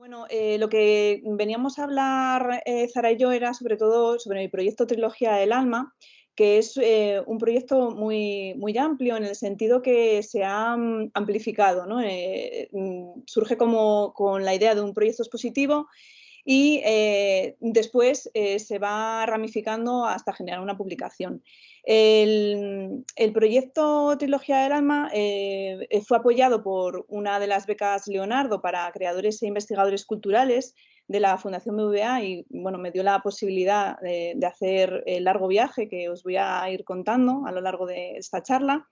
Bueno, lo que veníamos a hablar, Zara y yo, era sobre todo sobre mi proyecto Trilogía del Alma, que es un proyecto muy amplio en el sentido que se ha amplificado, ¿no? Surge como con la idea de un proyecto expositivo y después se va ramificando hasta generar una publicación. El proyecto Trilogía del Alma fue apoyado por una de las becas Leonardo para creadores e investigadores culturales de la Fundación BBVA y bueno, me dio la posibilidad de hacer el largo viaje que os voy a ir contando a lo largo de esta charla.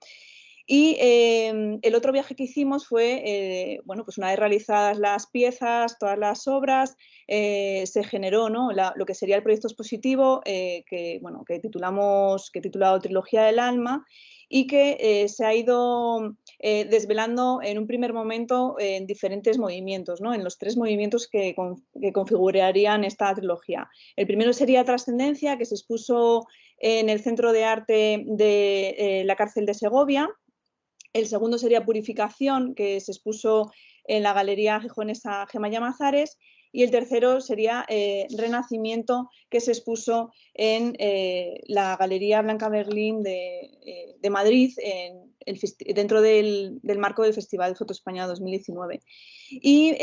Y el otro viaje que hicimos fue, bueno, pues una vez realizadas las piezas, todas las obras, se generó, ¿no?, lo que sería el proyecto expositivo bueno, que he titulado Trilogía del Alma y que se ha ido desvelando en un primer momento en diferentes movimientos, ¿no?, en los tres movimientos que configurarían esta trilogía. El primero sería Trascendencia, que se expuso en el Centro de Arte de la Cárcel de Segovia. El segundo sería Purificación, que se expuso en la Galería Gijonesa Gemma Llamazares. Y el tercero sería Renacimiento, que se expuso en la Galería Blanca Berlín de Madrid, dentro del marco del Festival de Foto España 2019. Y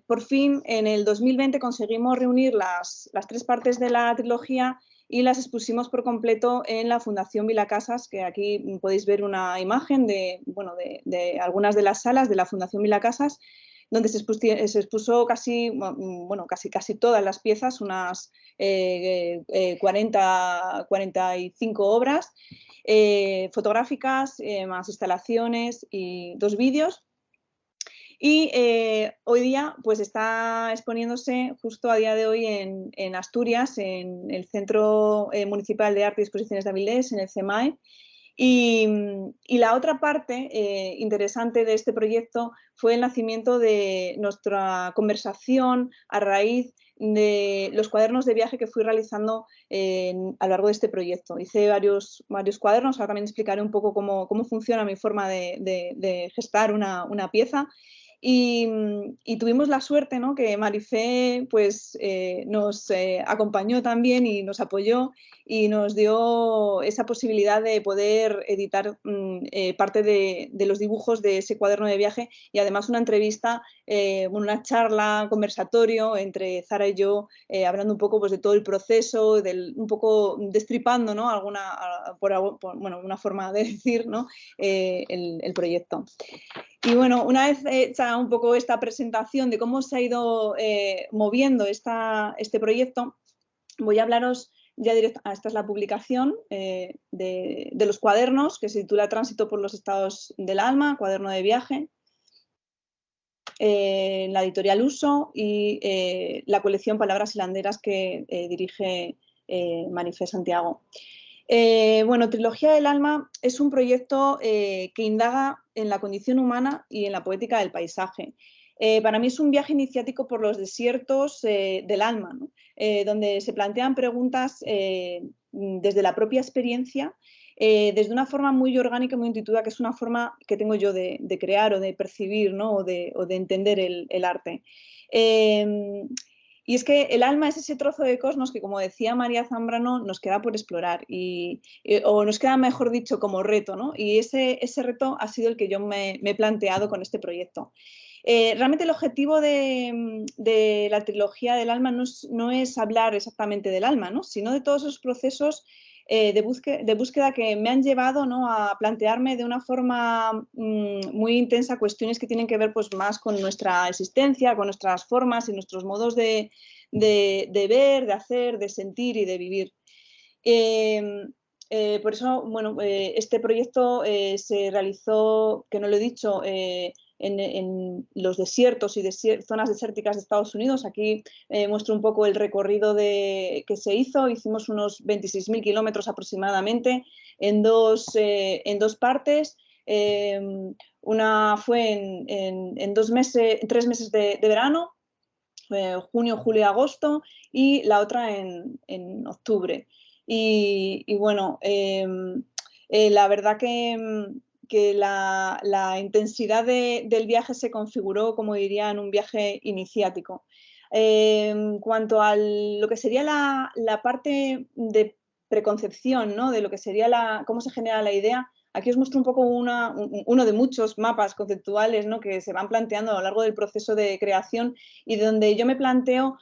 por fin, en el 2020, conseguimos reunir las tres partes de la trilogía y las expusimos por completo en la Fundación Vilacasas, que aquí podéis ver una imagen bueno, de algunas de las salas de la Fundación Vilacasas, donde se expuso casi todas las piezas, unas 45 obras fotográficas, más instalaciones y 2 vídeos. Y hoy día pues está exponiéndose justo a día de hoy en Asturias, en el Centro Municipal de Arte y Exposiciones de Avilés, en el CEMAE. Y la otra parte interesante de este proyecto fue el nacimiento de nuestra conversación a raíz de los cuadernos de viaje que fui realizando a lo largo de este proyecto. Hice varios cuadernos, ahora también explicaré un poco cómo funciona mi forma de gestar una pieza. Y tuvimos la suerte, ¿no?, que Marifé pues, nos acompañó también y nos apoyó y nos dio esa posibilidad de poder editar parte de los dibujos de ese cuaderno de viaje y además una entrevista, una charla, conversatorio entre Zara y yo, hablando un poco pues, de todo el proceso, un poco destripando, ¿no?, bueno, una forma de decir, ¿no?, el proyecto. Y bueno, una vez hecha un poco esta presentación de cómo se ha ido moviendo este proyecto, voy a hablaros ya directamente. Esta es la publicación de los cuadernos, que se titula Tránsito por los estados del alma, cuaderno de viaje, la editorial Uso y la colección Palabras hilanderas que dirige Marifé Santiago. Bueno, Trilogía del Alma es un proyecto que indaga en la condición humana y en la poética del paisaje. Para mí es un viaje iniciático por los desiertos del alma, ¿no?, donde se plantean preguntas desde la propia experiencia, desde una forma muy orgánica y muy intuitiva, que es una forma que tengo yo de crear o de percibir, ¿no?, o de entender el arte. Y es que el alma es ese trozo de cosmos que, como decía María Zambrano, nos queda por explorar, o nos queda, mejor dicho, como reto, ¿no? Y ese reto ha sido el que yo me he planteado con este proyecto. Realmente el objetivo de la trilogía del alma no es hablar exactamente del alma, ¿no?, sino de todos esos procesos de búsqueda que me han llevado, ¿no?, a plantearme de una forma muy intensa cuestiones que tienen que ver pues, más con nuestra existencia, con nuestras formas y nuestros modos de ver, de hacer, de sentir y de vivir. Por eso, bueno, este proyecto se realizó, que no lo he dicho, en los desiertos y zonas desérticas de Estados Unidos. Aquí muestro un poco el recorrido que se hizo. Hicimos unos 26.000 kilómetros aproximadamente en dos partes. Una fue en 3 meses de verano, junio, julio y agosto, y la otra en octubre. Y bueno, la verdad que que la intensidad del viaje se configuró, como diría, en un viaje iniciático. En cuanto a lo que sería la parte de preconcepción, ¿no? De lo que sería cómo se genera la idea, aquí os muestro un poco uno de muchos mapas conceptuales, ¿no? Que se van planteando a lo largo del proceso de creación y donde yo me planteo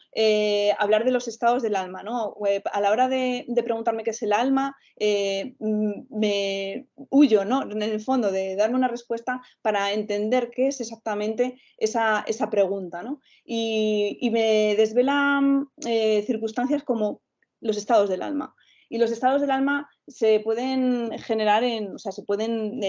hablar de los estados del alma, ¿no? A la hora de preguntarme qué es el alma, me huyo, ¿no? En el fondo, de darme una respuesta para entender qué es exactamente esa pregunta, ¿no? Y me desvelan circunstancias como los estados del alma. Y los estados del alma se pueden generar o sea, se pueden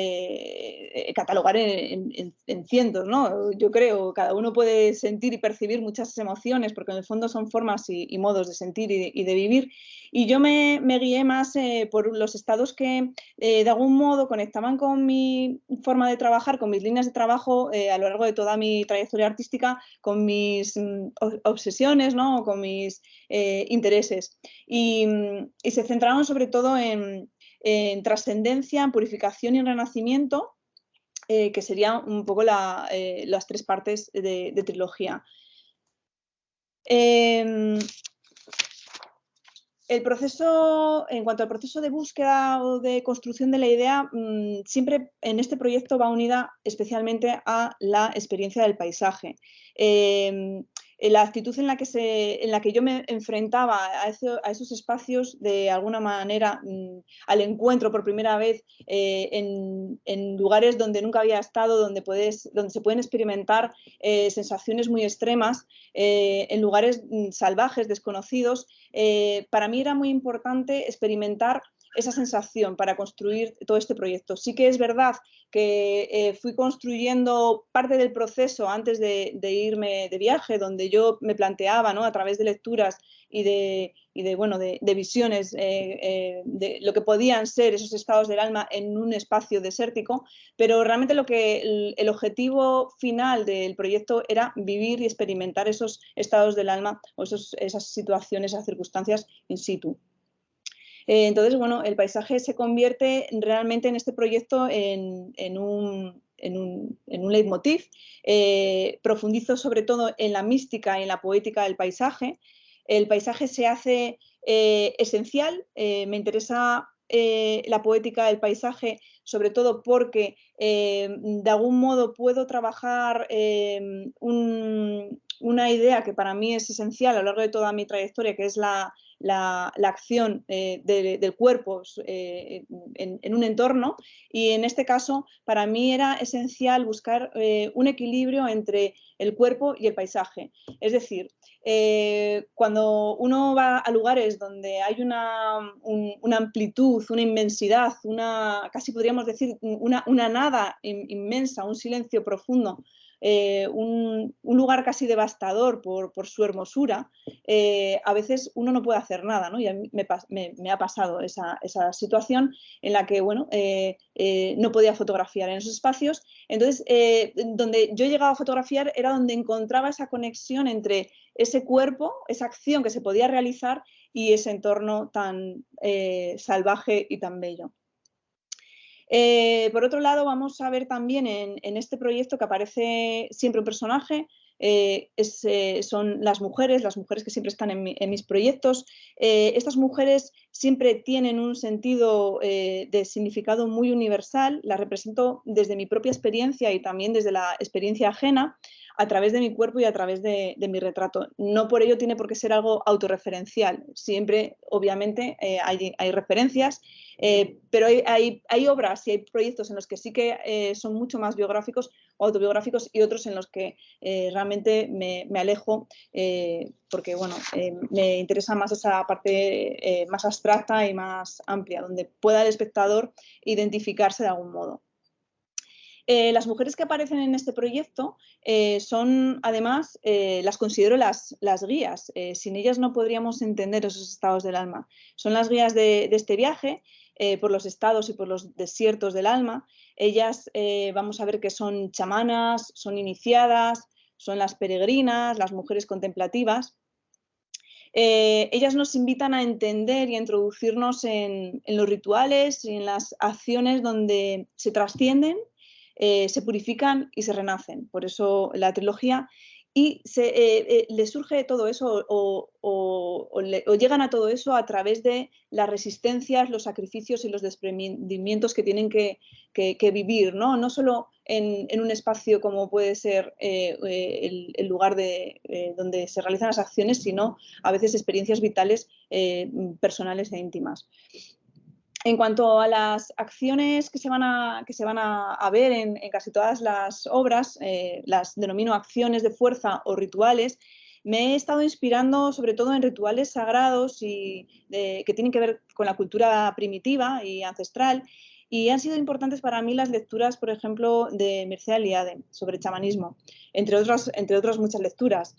catalogar en cientos, ¿no? Yo creo, cada uno puede sentir y percibir muchas emociones, porque en el fondo son formas y modos de sentir y de vivir. Y yo me guié más por los estados que de algún modo conectaban con mi forma de trabajar, con mis líneas de trabajo a lo largo de toda mi trayectoria artística, con mis obsesiones, ¿no? Con mis intereses. Y se centraron sobre todo en trascendencia, purificación y renacimiento, que serían un poco las tres partes de trilogía. El proceso, en cuanto al proceso de búsqueda o de construcción de la idea, siempre en este proyecto va unida especialmente a la experiencia del paisaje. La actitud en la que yo me enfrentaba a esos espacios, de alguna manera, al encuentro por primera vez en lugares donde nunca había estado, donde se pueden experimentar sensaciones muy extremas, en lugares salvajes, desconocidos. Para mí era muy importante experimentar esa sensación para construir todo este proyecto. Sí que es verdad que fui construyendo parte del proceso antes de irme de viaje, donde yo me planteaba, ¿no? A través de lecturas y de visiones de lo que podían ser esos estados del alma en un espacio desértico, pero realmente el objetivo final del proyecto era vivir y experimentar esos estados del alma o esas situaciones, esas circunstancias in situ. Entonces, bueno, el paisaje se convierte realmente en este proyecto en un leitmotiv. Profundizo sobre todo en la mística y en la poética del paisaje. El paisaje se hace esencial. Me interesa la poética del paisaje, sobre todo porque de algún modo puedo trabajar una idea que para mí es esencial a lo largo de toda mi trayectoria, que es la acción del cuerpo en un entorno, y en este caso para mí era esencial buscar un equilibrio entre el cuerpo y el paisaje. Es decir, cuando uno va a lugares donde hay una amplitud, una inmensidad, casi podríamos decir una nada inmensa, un silencio profundo, un lugar casi devastador por su hermosura, a veces uno no puede hacer nada, ¿no? Y a mí me ha pasado esa situación en la que, bueno, no podía fotografiar en esos espacios. Entonces, donde yo llegaba a fotografiar era donde encontraba esa conexión entre ese cuerpo, esa acción que se podía realizar y ese entorno tan salvaje y tan bello. Por otro lado, vamos a ver también en este proyecto que aparece siempre un personaje, son las mujeres que siempre están en mis proyectos. Estas mujeres siempre tienen un sentido de significado muy universal. Las represento desde mi propia experiencia y también desde la experiencia ajena, a través de mi cuerpo y a través de mi retrato. No por ello tiene por qué ser algo autorreferencial. Siempre, obviamente, hay referencias, pero hay obras y hay proyectos en los que sí que son mucho más biográficos o autobiográficos, y otros en los que realmente me alejo porque, bueno, me interesa más esa parte más abstracta y más amplia, donde pueda el espectador identificarse de algún modo. Las mujeres que aparecen en este proyecto son, además, las considero las guías. Sin ellas no podríamos entender esos estados del alma. Son las guías de este viaje por los estados y por los desiertos del alma. Ellas vamos a ver que son chamanas, son iniciadas, son las peregrinas, las mujeres contemplativas. Ellas nos invitan a entender y a introducirnos en los rituales y en las acciones donde se trascienden, se purifican y se renacen. Por eso la trilogía. Y le surge todo eso o llegan a todo eso a través de las resistencias, los sacrificios y los desprendimientos que tienen que vivir, ¿no? No solo en un espacio como puede ser el lugar donde se realizan las acciones, sino a veces experiencias vitales personales e íntimas. En cuanto a las acciones que se van a ver en casi todas las obras, las denomino acciones de fuerza o rituales. Me he estado inspirando sobre todo en rituales sagrados y que tienen que ver con la cultura primitiva y ancestral, y han sido importantes para mí las lecturas, por ejemplo, de Mircea Eliade sobre chamanismo, entre otras muchas lecturas.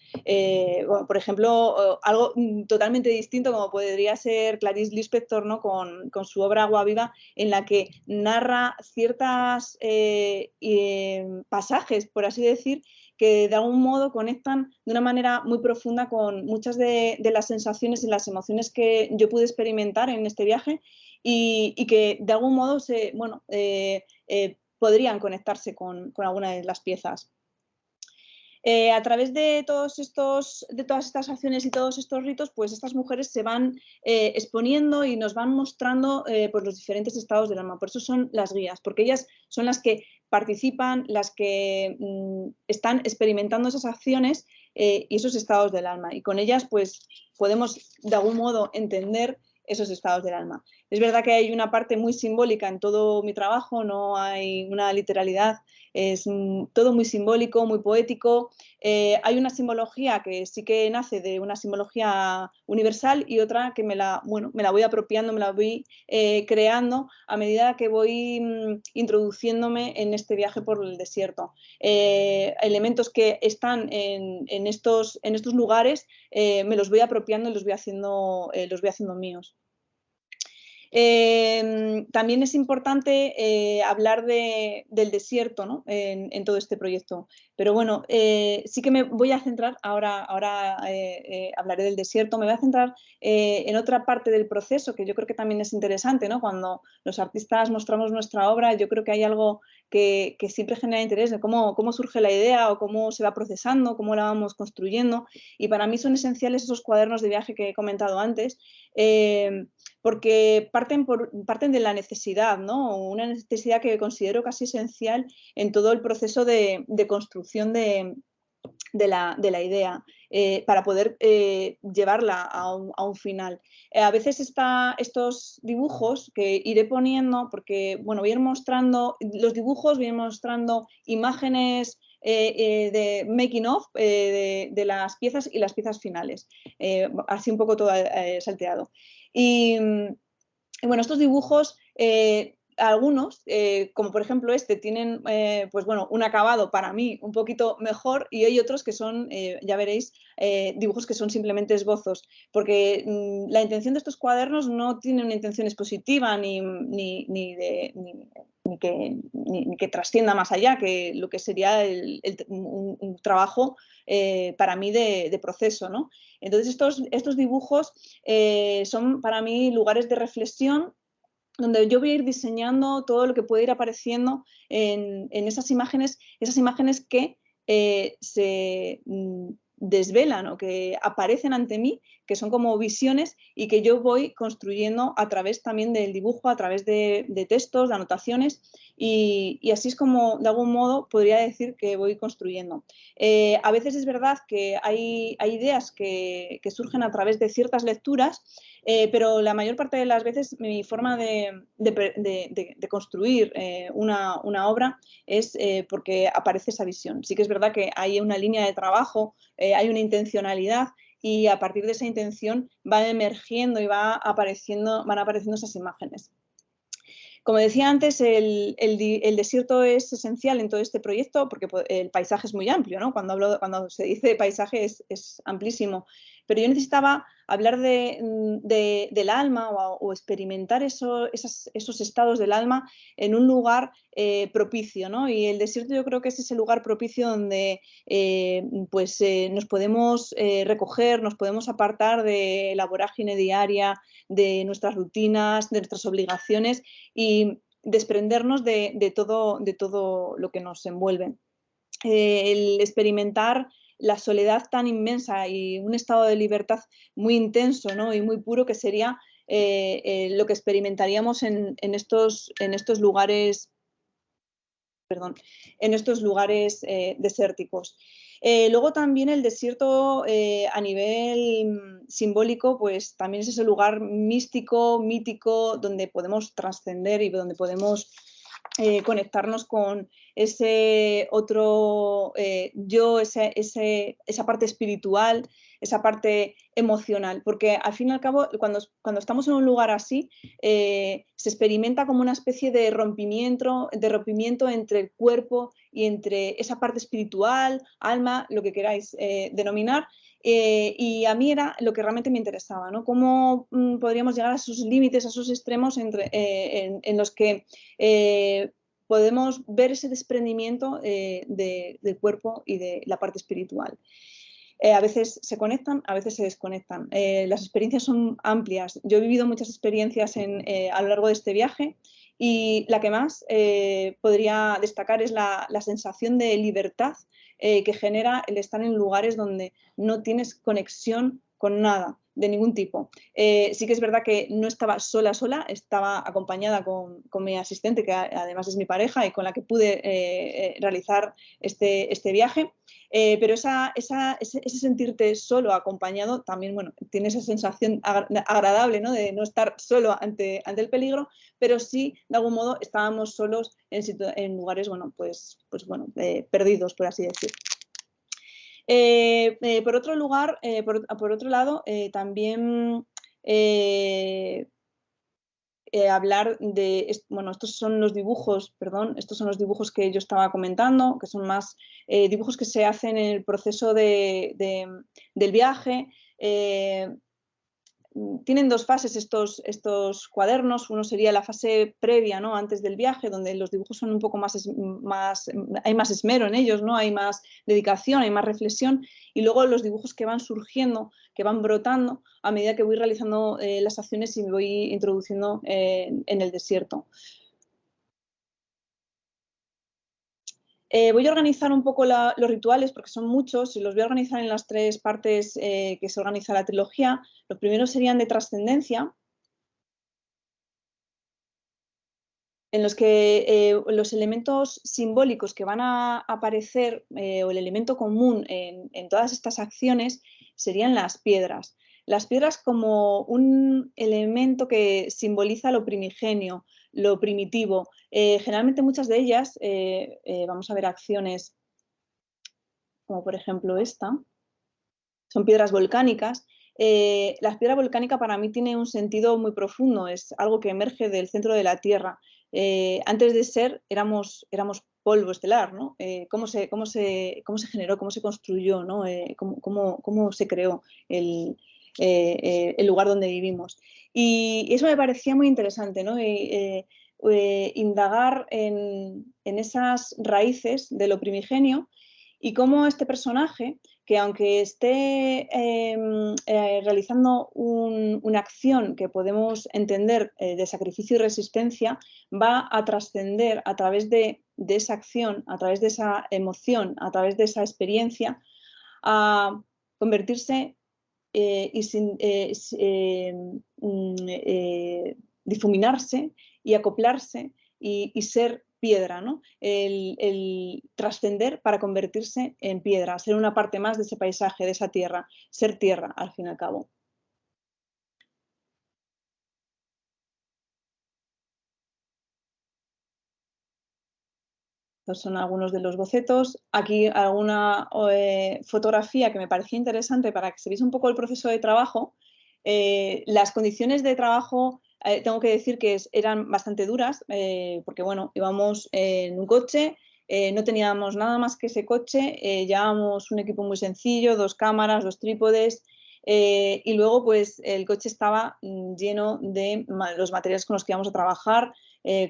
Bueno, por ejemplo, algo totalmente distinto como podría ser Clarice Lispector, ¿no? con su obra Agua Viva, en la que narra ciertos pasajes, por así decir, que de algún modo conectan de una manera muy profunda con muchas de las sensaciones y las emociones que yo pude experimentar en este viaje, y que de algún modo podrían conectarse con alguna de las piezas. A través de todas estas acciones y todos estos ritos, pues estas mujeres se van exponiendo y nos van mostrando pues los diferentes estados del alma. Por eso son las guías, porque ellas son las que participan, las que están experimentando esas acciones y esos estados del alma. Y con ellas pues podemos de algún modo entender esos estados del alma. Es verdad que hay una parte muy simbólica en todo mi trabajo, no hay una literalidad, es todo muy simbólico, muy poético. Hay una simbología que sí que nace de una simbología universal y otra que me la voy apropiando, me la voy creando a medida que voy introduciéndome en este viaje por el desierto. Elementos que están en estos lugares me los voy apropiando y los voy haciendo míos. También es importante hablar del desierto, ¿no? en todo este proyecto. Pero bueno, sí que me voy a centrar, ahora hablaré del desierto, me voy a centrar en otra parte del proceso que yo creo que también es interesante, ¿no? Cuando los artistas mostramos nuestra obra, yo creo que hay algo que siempre genera interés de cómo surge la idea o cómo se va procesando, cómo la vamos construyendo. Y para mí son esenciales esos cuadernos de viaje que he comentado antes, porque parten de la necesidad, ¿no? Una necesidad que considero casi esencial en todo el proceso de construcción de la idea, para poder llevarla a un final. A veces estos dibujos que iré poniendo, porque bueno, voy a ir mostrando los dibujos, voy a ir mostrando imágenes de making of de las piezas y las piezas finales, así un poco todo salteado. Y bueno, estos dibujos, algunos, como por ejemplo este, tienen pues bueno, un acabado para mí un poquito mejor, y hay otros que son, ya veréis, dibujos que son simplemente esbozos, porque la intención de estos cuadernos no tiene una intención expositiva ni que trascienda más allá, que lo que sería un trabajo para mí de proceso, ¿no? Entonces estos dibujos son para mí lugares de reflexión donde yo voy a ir diseñando todo lo que puede ir apareciendo en esas imágenes que se desvelan o que aparecen ante mí, que son como visiones y que yo voy construyendo a través también del dibujo, a través de textos, de anotaciones, y así es como de algún modo podría decir que voy construyendo. A veces es verdad que hay ideas que surgen a través de ciertas lecturas, pero la mayor parte de las veces mi forma de construir una obra es porque aparece esa visión. Sí que es verdad que hay una línea de trabajo, hay una intencionalidad, y a partir de esa intención van emergiendo y van apareciendo esas imágenes. Como decía antes, el desierto es esencial en todo este proyecto porque el paisaje es muy amplio, ¿no? Cuando se dice paisaje es amplísimo. pero yo necesitaba hablar del alma o experimentar esos estados del alma en un lugar propicio, ¿no? Y el desierto yo creo que es ese lugar propicio donde nos podemos recoger, nos podemos apartar de la vorágine diaria, de nuestras rutinas, de nuestras obligaciones y desprendernos de todo lo que nos envuelve. El experimentar la soledad tan inmensa y un estado de libertad muy intenso, ¿no? Y muy puro, que sería lo que experimentaríamos en estos lugares, desérticos. Luego también el desierto a nivel simbólico, pues también es ese lugar místico, mítico, donde podemos trascender y donde podemos conectarnos con ese otro yo, esa parte espiritual, esa parte emocional, porque al fin y al cabo cuando estamos en un lugar así se experimenta como una especie de rompimiento entre el cuerpo y entre esa parte espiritual, alma, lo que queráis denominar. Y a mí era lo que realmente me interesaba, ¿no? Cómo podríamos llegar a esos límites, a esos extremos en los que podemos ver ese desprendimiento del cuerpo y de la parte espiritual. A veces se conectan, a veces se desconectan. Las experiencias son amplias. Yo he vivido muchas experiencias a lo largo de este viaje y la que más podría destacar es la sensación de libertad que genera el estar en lugares donde no tienes conexión con nada, de ningún tipo. Sí que es verdad que no estaba sola, estaba acompañada con mi asistente, que además es mi pareja y con la que pude realizar este viaje. Pero ese sentirte solo, acompañado, también, bueno, tiene esa sensación agradable, ¿no? De no estar solo ante el peligro, pero sí, de algún modo, estábamos solos en lugares, bueno, perdidos, por así decir. Por otro lado, también hablar de, bueno, estos son los dibujos que yo estaba comentando, que son más dibujos que se hacen en el proceso del viaje. Tienen dos fases estos cuadernos. Uno sería la fase previa, ¿no? Antes del viaje, donde los dibujos son un poco hay más esmero en ellos, ¿no? Hay más dedicación, hay más reflexión, y luego los dibujos que van surgiendo, que van brotando a medida que voy realizando las acciones y me voy introduciendo en el desierto. Voy a organizar un poco los rituales porque son muchos y los voy a organizar en las 3 partes que se organiza la trilogía. Los primeros serían de trascendencia, en los que los elementos simbólicos que van a aparecer o el elemento común en todas estas acciones serían las piedras. Las piedras como un elemento que simboliza lo primigenio, lo primitivo. Generalmente muchas de ellas, vamos a ver acciones como por ejemplo esta, son piedras volcánicas. La piedra volcánica para mí tiene un sentido muy profundo, es algo que emerge del centro de la Tierra. Antes de ser, éramos polvo estelar, ¿no? ¿Cómo se generó, cómo se construyó, ¿no? Cómo se creó el lugar donde vivimos? Y eso me parecía muy interesante, ¿no? Indagar en esas raíces de lo primigenio y cómo este personaje, que aunque esté realizando una acción que podemos entender de sacrificio y resistencia, va a trascender a través de esa acción, a través de esa emoción, a través de esa experiencia, a convertirse difuminarse y acoplarse y ser piedra, ¿no? El trascender para convertirse en piedra, ser una parte más de ese paisaje, de esa tierra, ser tierra al fin y al cabo. Estos son algunos de los bocetos. Aquí alguna fotografía que me parecía interesante para que se viese un poco el proceso de trabajo. Las condiciones de trabajo, tengo que decir que eran bastante duras, porque bueno, íbamos en un coche, no teníamos nada más que ese coche, llevábamos un equipo muy sencillo, 2 cámaras, 2 trípodes, Y luego pues el coche estaba lleno de los materiales con los que íbamos a trabajar,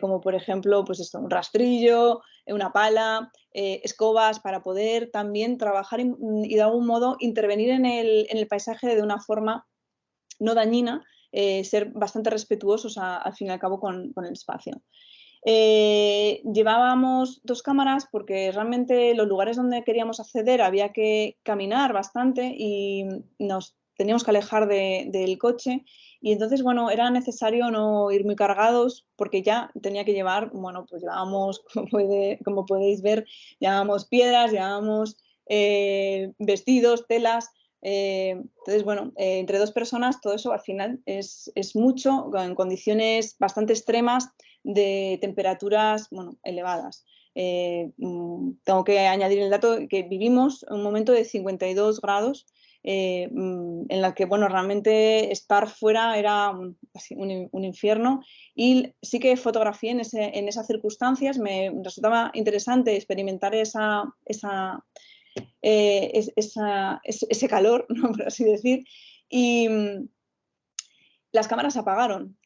como por ejemplo pues esto, un rastrillo, una pala, escobas, para poder también trabajar y de algún modo intervenir en el paisaje de una forma no dañina, ser bastante respetuosos al fin y al cabo con el espacio. Llevábamos 2 cámaras porque realmente los lugares donde queríamos acceder había que caminar bastante y nos teníamos que alejar del coche, y entonces, bueno, era necesario no ir muy cargados porque ya tenía que llevar, bueno, pues llevábamos, como podéis ver, llevábamos piedras, llevábamos vestidos, telas. Entonces, bueno, entre 2 personas todo eso al final es mucho, en condiciones bastante extremas de temperaturas, bueno, elevadas. Tengo que añadir el dato que vivimos un momento de 52 grados, en la que, bueno, realmente estar fuera era un infierno, y sí que fotografié en esas circunstancias. Me resultaba interesante experimentar ese calor, ¿no? Por así decir, y las cámaras se apagaron,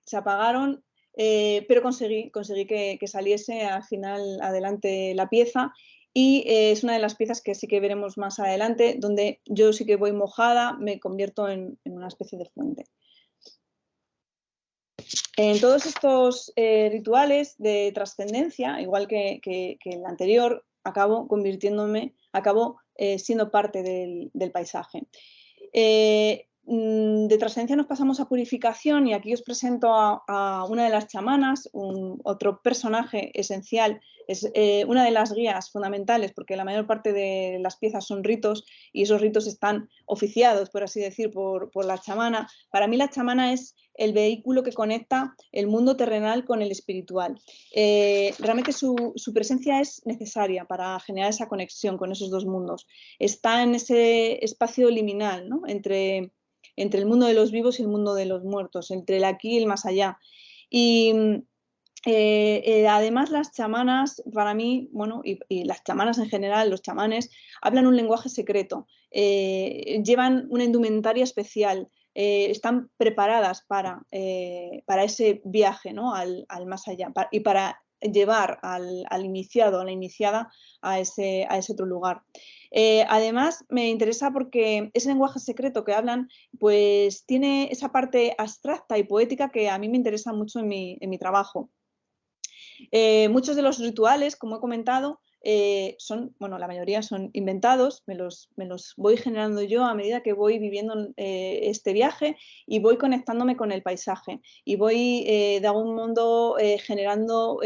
pero conseguí que saliese al final adelante la pieza, y es una de las piezas que sí que veremos más adelante, donde yo sí que voy mojada, me convierto en una especie de fuente. En todos estos rituales de trascendencia, igual que el anterior, acabo siendo parte del paisaje. De trascendencia nos pasamos a purificación, y aquí os presento a una de las chamanas, otro personaje esencial. Es una de las guías fundamentales, porque la mayor parte de las piezas son ritos, y esos ritos están oficiados, por así decir, por la chamana. Para mí la chamana es el vehículo que conecta el mundo terrenal con el espiritual. Realmente su presencia es necesaria para generar esa conexión con esos dos mundos. Está en ese espacio liminal, ¿no? entre el mundo de los vivos y el mundo de los muertos, entre el aquí y el más allá. Y además las chamanas, para mí, bueno, y las chamanas en general, los chamanes, hablan un lenguaje secreto, llevan una indumentaria especial, están preparadas para ese viaje, ¿no? al más allá, y para llevar al iniciado, a la iniciada, a ese otro lugar. Además, me interesa porque ese lenguaje secreto que hablan, pues tiene esa parte abstracta y poética que a mí me interesa mucho en mi trabajo. Muchos de los rituales, como he comentado, son, bueno, la mayoría son inventados, me los voy generando yo a medida que voy viviendo este viaje, y voy conectándome con el paisaje, y voy de algún modo generando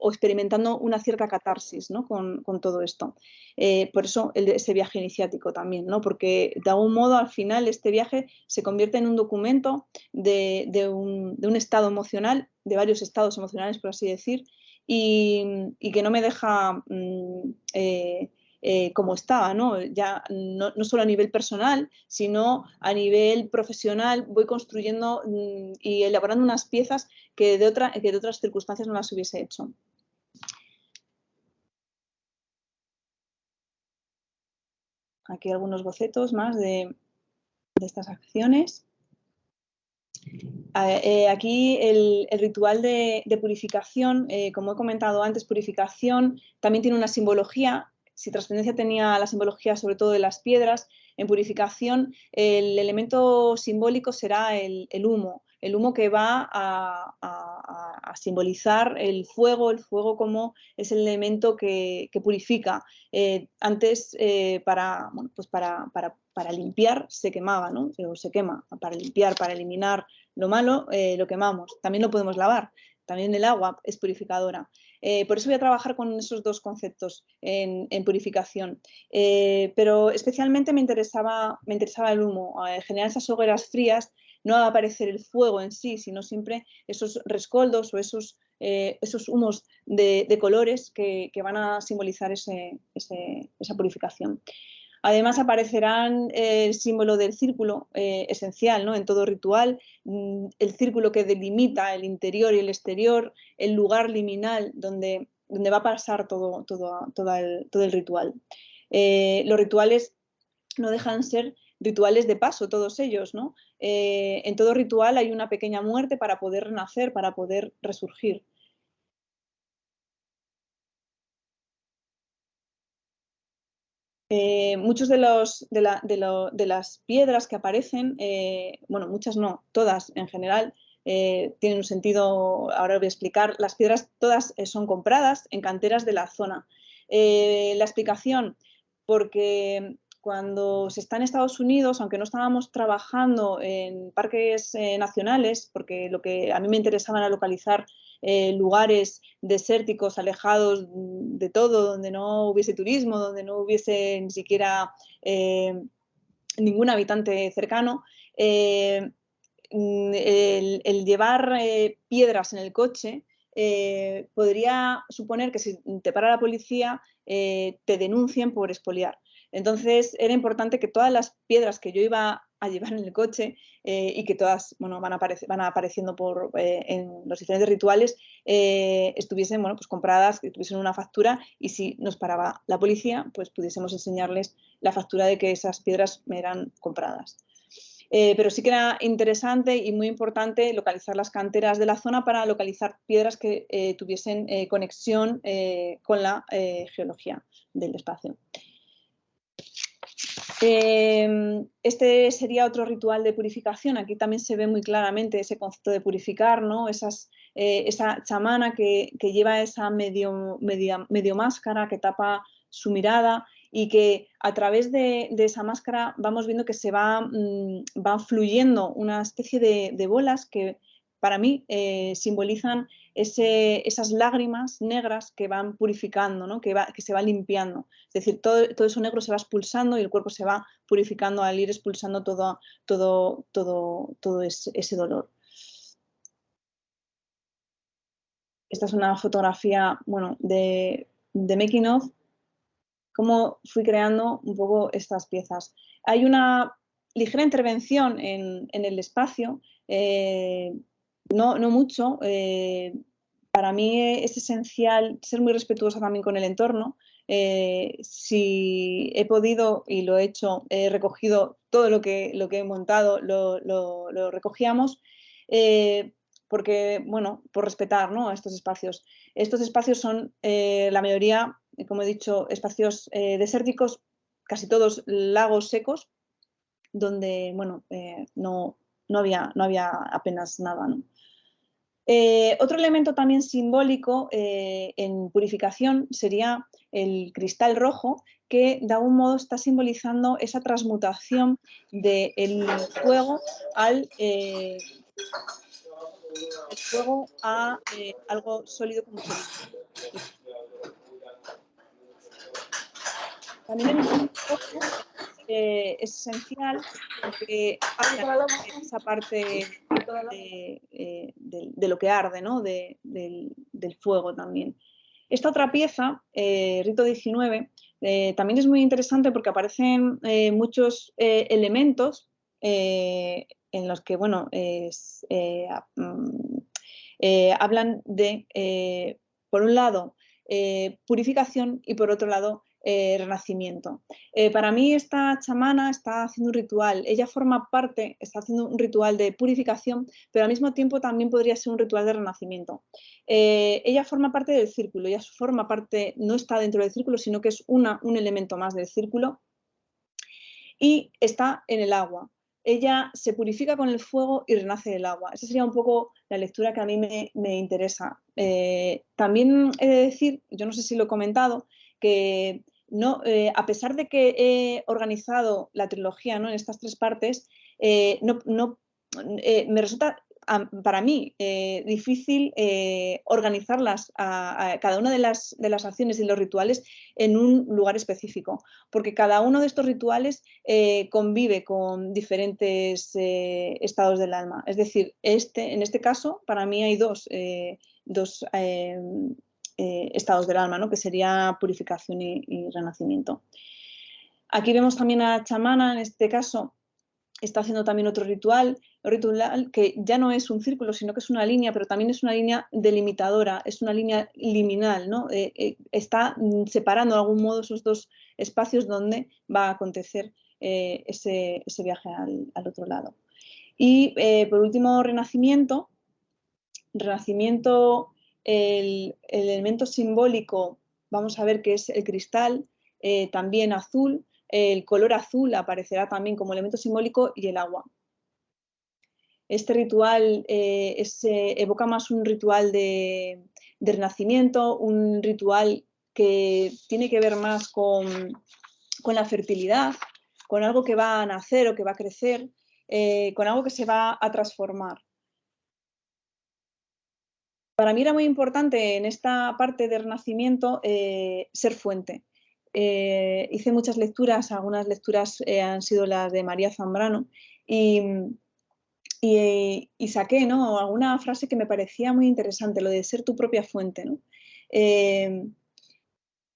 o experimentando una cierta catarsis, ¿no? con todo esto. Por eso ese viaje iniciático también, ¿no? Porque de algún modo al final este viaje se convierte en un documento de un estado emocional, de varios estados emocionales, por así decir, y que no me deja como estaba, ¿no? Ya no solo a nivel personal, sino a nivel profesional. Voy construyendo y elaborando unas piezas que de otras circunstancias no las hubiese hecho. Aquí algunos bocetos más de estas acciones. Aquí el ritual de purificación, como he comentado antes, purificación también tiene una simbología. Si trascendencia tenía la simbología sobre todo de las piedras, en purificación el elemento simbólico será el humo que va a simbolizar el fuego como es el elemento que purifica. Antes, bueno, pues para limpiar se quemaba, ¿no? O se quema, para limpiar, para eliminar lo malo, lo quemamos. También lo podemos lavar. También el agua es purificadora. Por eso voy a trabajar con esos dos conceptos en purificación. Pero especialmente me interesaba el humo, generar esas hogueras frías, no aparecer el fuego en sí, sino siempre esos rescoldos o esos humos de colores que van a simbolizar esa purificación. Además aparecerán el símbolo del círculo, esencial, ¿no? En todo ritual, el círculo que delimita el interior y el exterior, el lugar liminal donde va a pasar todo el ritual. Los rituales no dejan ser rituales de paso, todos ellos, ¿no? En todo ritual hay una pequeña muerte para poder renacer, para poder resurgir. Muchos de las piedras que aparecen, bueno, muchas no, todas en general, tienen un sentido, ahora os voy a explicar. Las piedras todas son compradas en canteras de la zona. La explicación, porque cuando se está en Estados Unidos, aunque no estábamos trabajando en parques nacionales, porque lo que a mí me interesaba era localizar lugares desérticos, alejados de todo, donde no hubiese turismo, donde no hubiese ni siquiera ningún habitante cercano, el llevar piedras en el coche podría suponer que si te para la policía te denuncien por expoliar. Entonces era importante que todas las piedras que yo iba a llevar en el coche y que todas, bueno, van apareciendo en los diferentes rituales, estuviesen, bueno, pues compradas, que tuviesen una factura, y si nos paraba la policía, pues pudiésemos enseñarles la factura de que esas piedras me eran compradas. Pero sí que era interesante y muy importante localizar las canteras de la zona para localizar piedras que tuviesen conexión con la geología del espacio. Este sería otro ritual de purificación. Aquí también se ve muy claramente ese concepto de purificar, ¿no? Esa chamana que lleva esa medio máscara que tapa su mirada, y que a través de esa máscara vamos viendo que se va fluyendo una especie de bolas que para mí simbolizan esas lágrimas negras que van purificando, ¿no? que se va limpiando. Es decir, todo eso negro se va expulsando y el cuerpo se va purificando al ir expulsando todo ese dolor. Esta es una fotografía, bueno, de making of, cómo fui creando un poco estas piezas. Hay una ligera intervención en el espacio, no mucho. Para mí es esencial ser muy respetuosa también con el entorno. Si he podido, y lo he hecho, he recogido todo lo que he montado, lo recogíamos, porque, bueno, por respetar, ¿no?, a estos espacios. Estos espacios son, la mayoría, como he dicho, espacios desérticos, casi todos lagos secos, donde, bueno, no había apenas nada, ¿no? Otro elemento también simbólico en purificación sería el cristal rojo, que de algún modo está simbolizando esa transmutación del fuego a algo sólido como sólido. También el rojo es esencial porque habla de esa parte de lo que arde, ¿no?, del fuego también. Esta otra pieza, Rito 19, también es muy interesante porque aparecen muchos elementos en los que, bueno, hablan de, por un lado, purificación, y por otro lado, renacimiento. Para mí esta chamana está haciendo un ritual, ella forma parte, está haciendo un ritual de purificación, pero al mismo tiempo también podría ser un ritual de renacimiento. Ella forma parte del círculo, ella forma parte, no está dentro del círculo, sino que es un elemento más del círculo, y está en el agua. Ella se purifica con el fuego y renace del agua. Esa sería un poco la lectura que a mí me interesa. También he de decir, yo no sé si lo he comentado, que no, a pesar de que he organizado la trilogía, ¿no?, en estas tres partes, me resulta para mí difícil organizarlas a cada una de las acciones y los rituales en un lugar específico, porque cada uno de estos rituales convive con diferentes estados del alma. Es decir, en este caso, para mí hay dos estados del alma, ¿no?, que sería purificación y renacimiento. Aquí vemos también a la chamana, en este caso está haciendo también otro ritual que ya no es un círculo, sino que es una línea, pero también es una línea delimitadora, es una línea liminal, ¿no? Está separando de algún modo esos dos espacios donde va a acontecer ese viaje al otro lado. Y por último, Renacimiento. Renacimiento, el elemento simbólico, vamos a ver que es el cristal, también azul, el color azul aparecerá también como elemento simbólico y el agua. Este ritual evoca más un ritual de renacimiento, un ritual que tiene que ver más con la fertilidad, con algo que va a nacer o que va a crecer, con algo que se va a transformar. Para mí era muy importante en esta parte de Renacimiento ser fuente. Hice muchas lecturas, algunas lecturas han sido las de María Zambrano y saqué, ¿no?, alguna frase que me parecía muy interesante, lo de ser tu propia fuente, ¿no?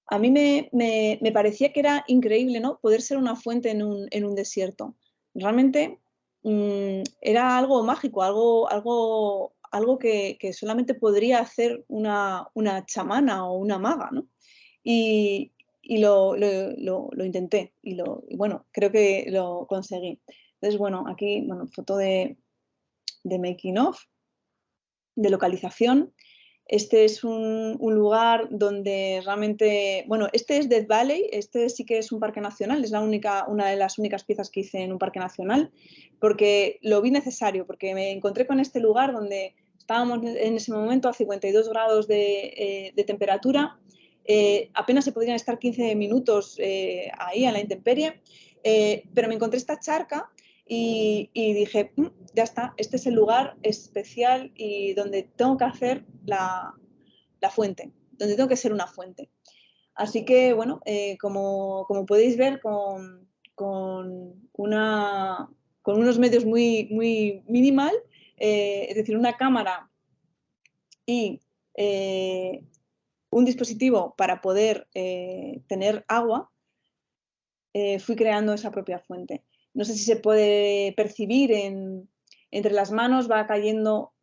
A mí me parecía que era increíble, ¿no?, poder ser una fuente en un desierto. Realmente era algo mágico, algo que solamente podría hacer una chamana o una maga, ¿no? Y lo intenté y bueno, creo que lo conseguí. Entonces, bueno, aquí, bueno, foto de making of, de localización. Este es un lugar donde realmente, bueno, este es Death Valley, este sí que es un parque nacional, es una de las únicas piezas que hice en un parque nacional, porque lo vi necesario, porque me encontré con este lugar donde estábamos en ese momento a 52 grados de temperatura, apenas se podrían estar 15 minutos ahí a la intemperie, pero me encontré esta charca y dije, ya está, este es el lugar especial y donde tengo que hacer la fuente, donde tengo que ser una fuente. Así que, bueno, como podéis ver, con unos medios muy, muy minimal, es decir, una cámara y un dispositivo para poder tener agua, fui creando esa propia fuente. No sé si se puede percibir entre las manos va cayendo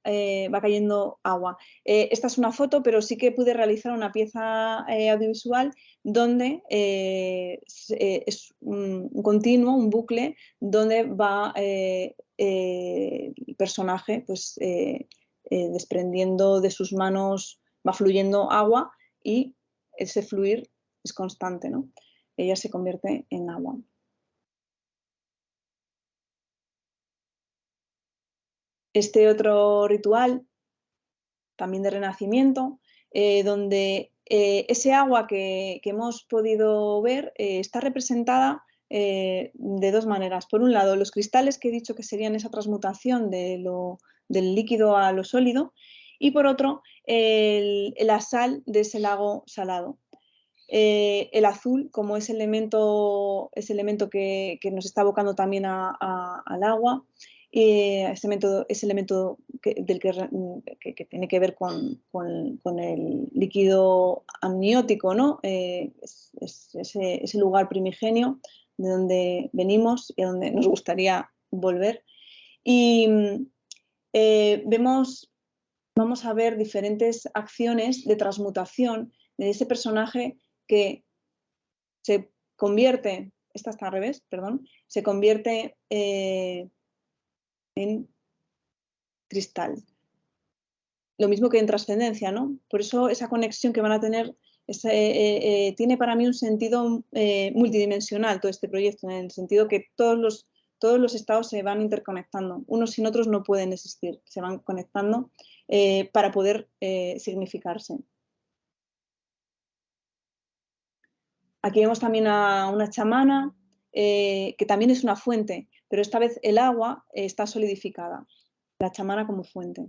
agua. Esta es una foto, pero sí que pude realizar una pieza audiovisual donde es un continuo, un bucle, donde va el personaje pues, desprendiendo de sus manos, va fluyendo agua y ese fluir es constante, ¿no? Ella se convierte en agua. Este otro ritual, también de renacimiento, donde ese agua que hemos podido ver está representada de dos maneras. Por un lado, los cristales que he dicho que serían esa transmutación del líquido a lo sólido, y por otro, la sal de ese lago salado. El azul como ese elemento que nos está abocando también al agua, ese elemento que tiene que ver con el líquido amniótico, ¿no? Es ese lugar primigenio de donde venimos y a donde nos gustaría volver. Y vamos a ver diferentes acciones de transmutación de ese personaje que se convierte, esta está al revés, perdón, se convierte en cristal. Lo mismo que en trascendencia, ¿no? Por eso esa conexión que van a tener tiene para mí un sentido multidimensional todo este proyecto, en el sentido que todos los estados se van interconectando. Unos sin otros no pueden existir, se van conectando para poder significarse. Aquí vemos también a una chamana, que también es una fuente, pero esta vez el agua está solidificada, la chamana como fuente.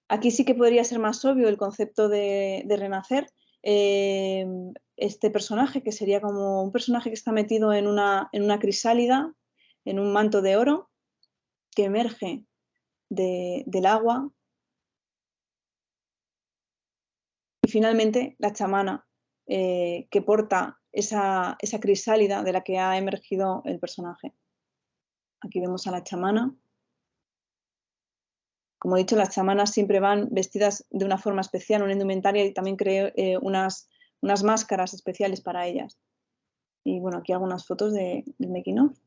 Aquí sí que podría ser más obvio el concepto de renacer. Este personaje, que sería como un personaje que está metido en una crisálida, en un manto de oro, que emerge del agua. Y finalmente la chamana, que porta esa crisálida de la que ha emergido el personaje. Aquí vemos a la chamana. Como he dicho, las chamanas siempre van vestidas de una forma especial, una indumentaria, y también creo unas máscaras especiales para ellas. Y bueno, aquí algunas fotos del making of.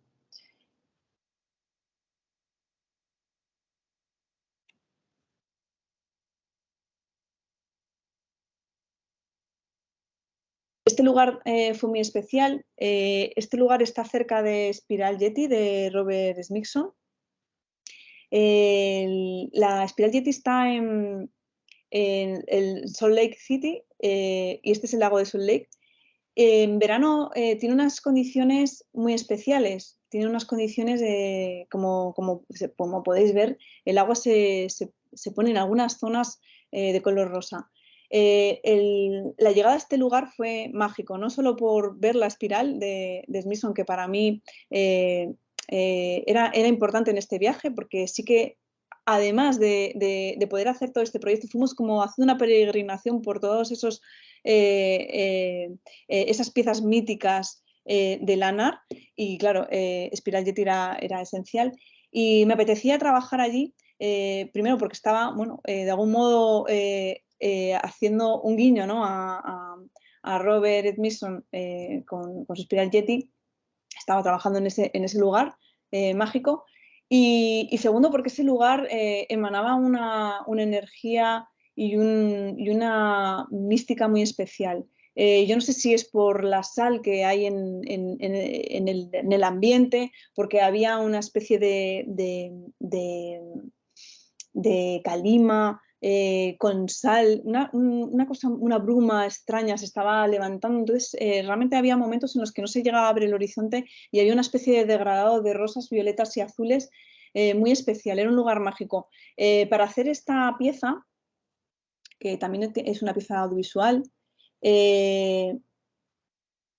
Este lugar fue muy especial. Este lugar está cerca de Spiral Jetty de Robert Smithson. La Spiral Jetty está en el Salt Lake City y este es el lago de Salt Lake. En verano tiene unas condiciones muy especiales. Tiene unas condiciones como podéis ver, el agua se pone en algunas zonas de color rosa. La llegada a este lugar fue mágico, no solo por ver la espiral de Smithson, que para mí era importante en este viaje, porque sí que además de poder hacer todo este proyecto, fuimos como haciendo una peregrinación por todos esos esas piezas míticas de Lanar y claro, Spiral Jetty era esencial y me apetecía trabajar allí, primero porque estaba, bueno, de algún modo haciendo un guiño, ¿no? a Robert Smithson con su Spiral Jetty, estaba trabajando en ese lugar mágico y segundo porque ese lugar emanaba una energía y una mística muy especial. Yo no sé si es por la sal que hay en el ambiente, porque había una especie de calima con sal, una cosa, una bruma extraña se estaba levantando. Entonces, realmente había momentos en los que no se llegaba a ver el horizonte y había una especie de degradado de rosas, violetas y azules muy especial. Era un lugar mágico. Para hacer esta pieza, que también es una pieza audiovisual,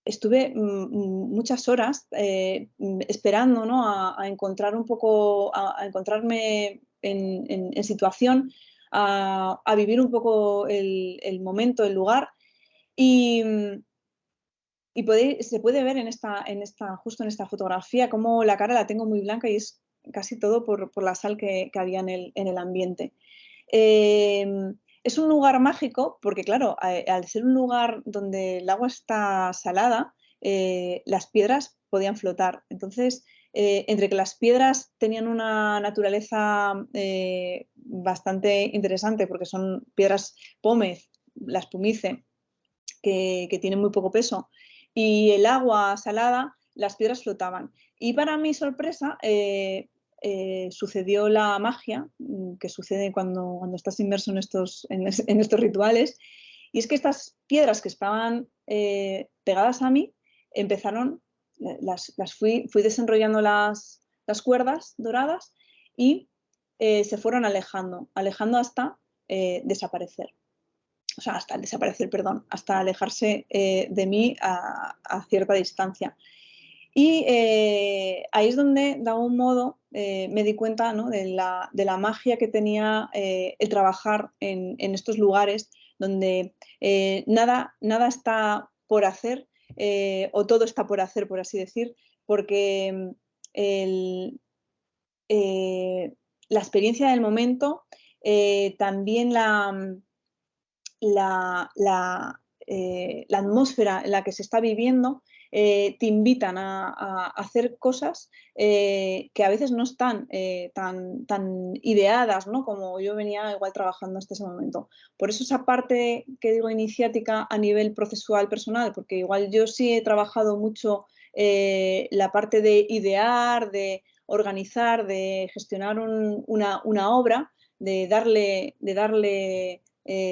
estuve muchas horas esperando, ¿no? a encontrar un poco, a encontrarme en situación, a vivir un poco el momento, el lugar y, se puede ver justo en esta fotografía cómo la cara la tengo muy blanca y es casi todo por la sal que había en el ambiente. Es un lugar mágico porque, claro, al ser un lugar donde el agua está salada, las piedras podían flotar. Entonces, entre que las piedras tenían una naturaleza bastante interesante porque son piedras pómez, las pumice, que tienen muy poco peso, y el agua salada, las piedras flotaban. Y para mi sorpresa, sucedió la magia que sucede cuando estás inmerso en estos rituales, y es que estas piedras que estaban pegadas a mí empezaron, fui desenrollando las cuerdas doradas y se fueron alejando hasta desaparecer. O sea, hasta desaparecer, perdón, hasta alejarse de mí a cierta distancia. Y ahí es donde, de algún modo, me di cuenta, ¿no? de la magia que tenía el trabajar en estos lugares donde nada está por hacer o todo está por hacer, por así decir, porque la experiencia del momento, también la atmósfera en la que se está viviendo, te invitan a hacer cosas que a veces no están tan ideadas, ¿no? Como yo venía igual trabajando hasta ese momento. Por eso esa parte que digo iniciática a nivel procesual personal, porque igual yo sí he trabajado mucho la parte de idear, de organizar, de gestionar una obra, de darle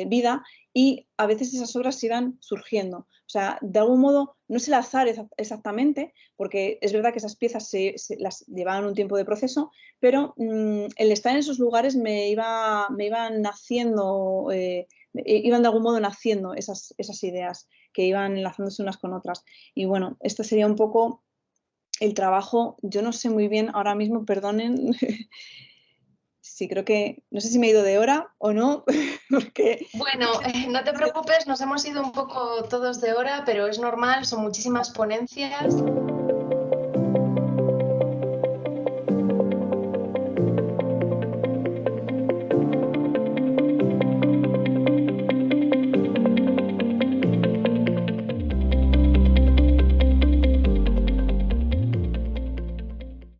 vida, y a veces esas obras sigan surgiendo. O sea, de algún modo, no es el azar exactamente, porque es verdad que esas piezas las llevaban un tiempo de proceso, pero el estar en esos lugares me iban naciendo, iban de algún modo naciendo esas ideas que iban enlazándose unas con otras. Y bueno, esto sería un poco el trabajo. Yo no sé muy bien ahora mismo, perdonen, sí, creo que, no sé si me he ido de hora o no, porque... Bueno, no te preocupes, nos hemos ido un poco todos de hora, pero es normal, son muchísimas ponencias.